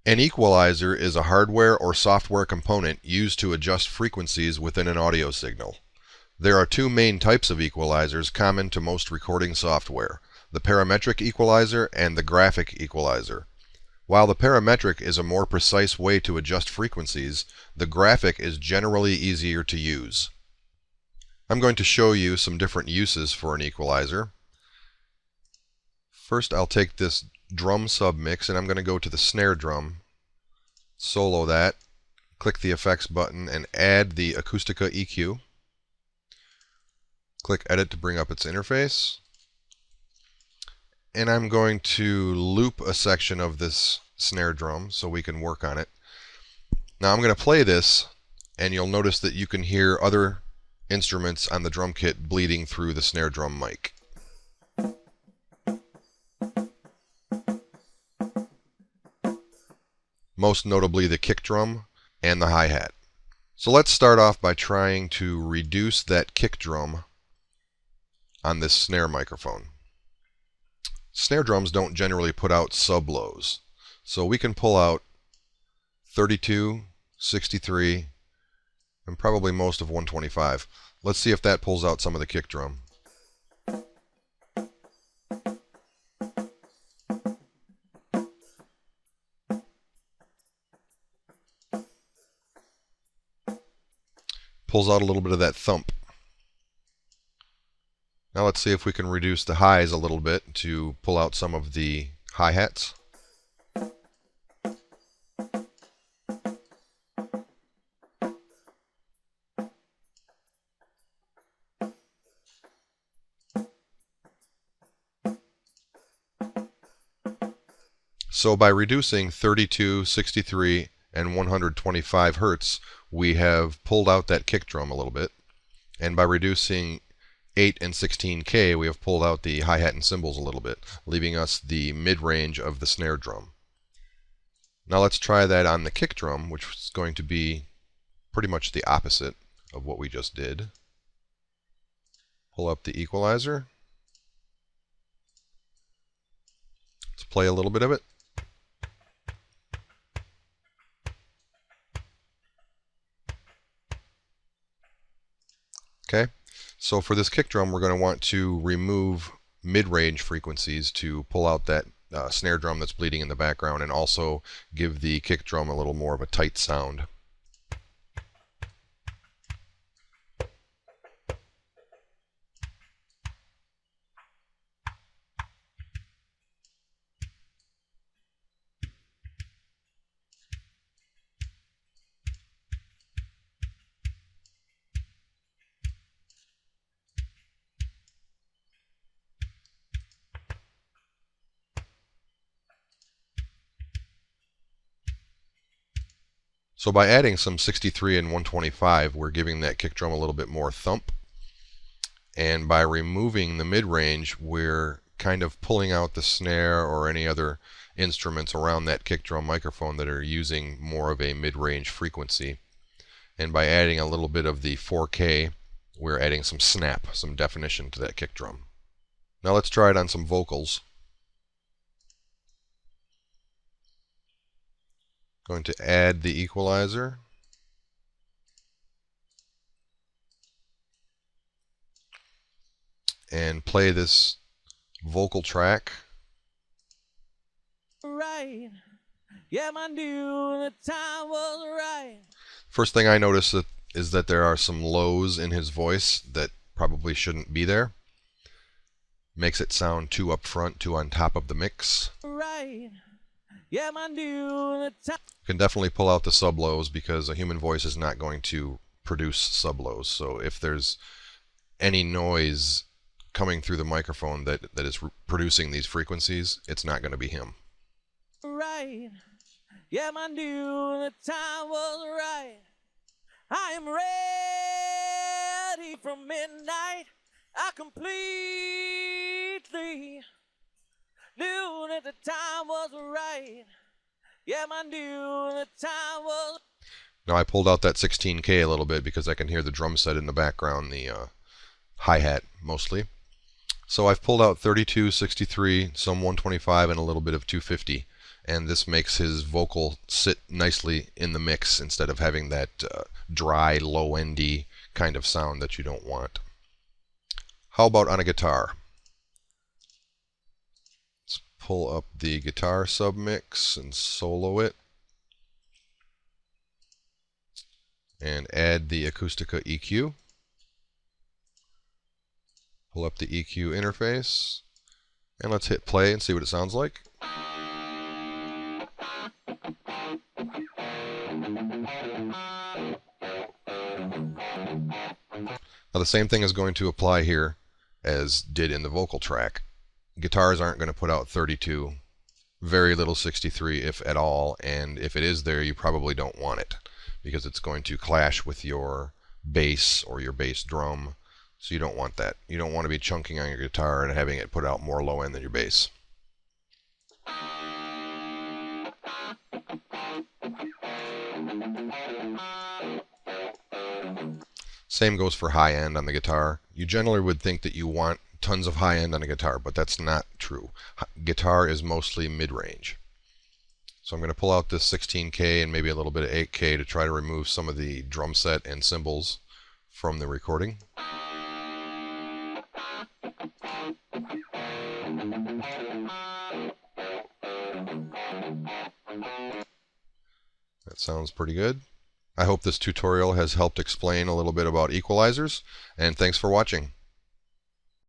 An equalizer is a hardware or software component used to adjust frequencies within an audio signal. There are two main types of equalizers common to most recording software: the parametric equalizer and the graphic equalizer. While the parametric is a more precise way to adjust frequencies, the graphic is generally easier to use. I'm going to show you some different uses for an equalizer. First, I'll take this drum submix and I'm going to go to the snare drum, solo that, click the effects button and add the Acoustica EQ. Click edit to bring up its interface. And I'm going to loop a section of this snare drum so we can work on it. Now I'm going to play this and you'll notice that you can hear other instruments on the drum kit bleeding through the snare drum mic. Most notably the kick drum and the hi-hat. So let's start off by trying to reduce that kick drum on this snare microphone. Snare drums don't generally put out sub-lows, so we can pull out 32, 63, and probably most of 125. Let's see if that pulls out some of the kick drum. Pulls out a little bit of that thump. Now let's see if we can reduce the highs a little bit to pull out some of the hi-hats. So by reducing 32, 63, and 125 Hertz, we have pulled out that kick drum a little bit. And by reducing 8 and 16K, we have pulled out the hi-hat and cymbals a little bit, leaving us the mid-range of the snare drum. Now let's try that on the kick drum, which is going to be pretty much the opposite of what we just did. Pull up the equalizer. Let's play a little bit of it. Okay, so for this kick drum, we're going to want to remove mid-range frequencies to pull out that snare drum that's bleeding in the background and also give the kick drum a little more of a tight sound. So by adding some 63 and 125, we're giving that kick drum a little bit more thump. And by removing the mid-range, we're kind of pulling out the snare or any other instruments around that kick drum microphone that are using more of a mid-range frequency. And by adding a little bit of the 4K, we're adding some snap, some definition to that kick drum. Now let's try it on some vocals. Going to add the equalizer. And play this vocal track. Right. Yeah, I knew the time was right. First thing I notice is that there are some lows in his voice that probably shouldn't be there. Makes it sound too up front, too on top of the mix. Right. Yeah, I knew the time. Can definitely pull out the sub-lows because a human voice is not going to produce sub-lows. So if there's any noise coming through the microphone that is producing these frequencies, it's not going to be him. Right. Yeah, I knew the time was right. I am ready from midnight. I completely knew that the time was right. Yeah, I knew the time was. Now I pulled out that 16K a little bit because I can hear the drum set in the background, the hi-hat mostly. So I've pulled out 32, 63, some 125, and a little bit of 250. and this makes his vocal sit nicely in the mix instead of having that dry, low-endy kind of sound that you don't want. How about on a guitar? Let's pull up the guitar submix and solo it, and add the Acoustica EQ. Pull up the EQ interface, and let's hit play and see what it sounds like. Now the same thing is going to apply here as did in the vocal track. Guitars aren't going to put out 32, very little 63 if at all, and if it is there you probably don't want it because it's going to clash with your bass or your bass drum, so you don't want that. You don't want to be chunking on your guitar and having it put out more low end than your bass. Same goes for high end on the guitar. You generally would think that you want tons of high end on a guitar, but that's not true. Guitar is mostly mid-range. So I'm going to pull out this 16K and maybe a little bit of 8K to try to remove some of the drum set and cymbals from the recording. That sounds pretty good. I hope this tutorial has helped explain a little bit about equalizers, and thanks for watching.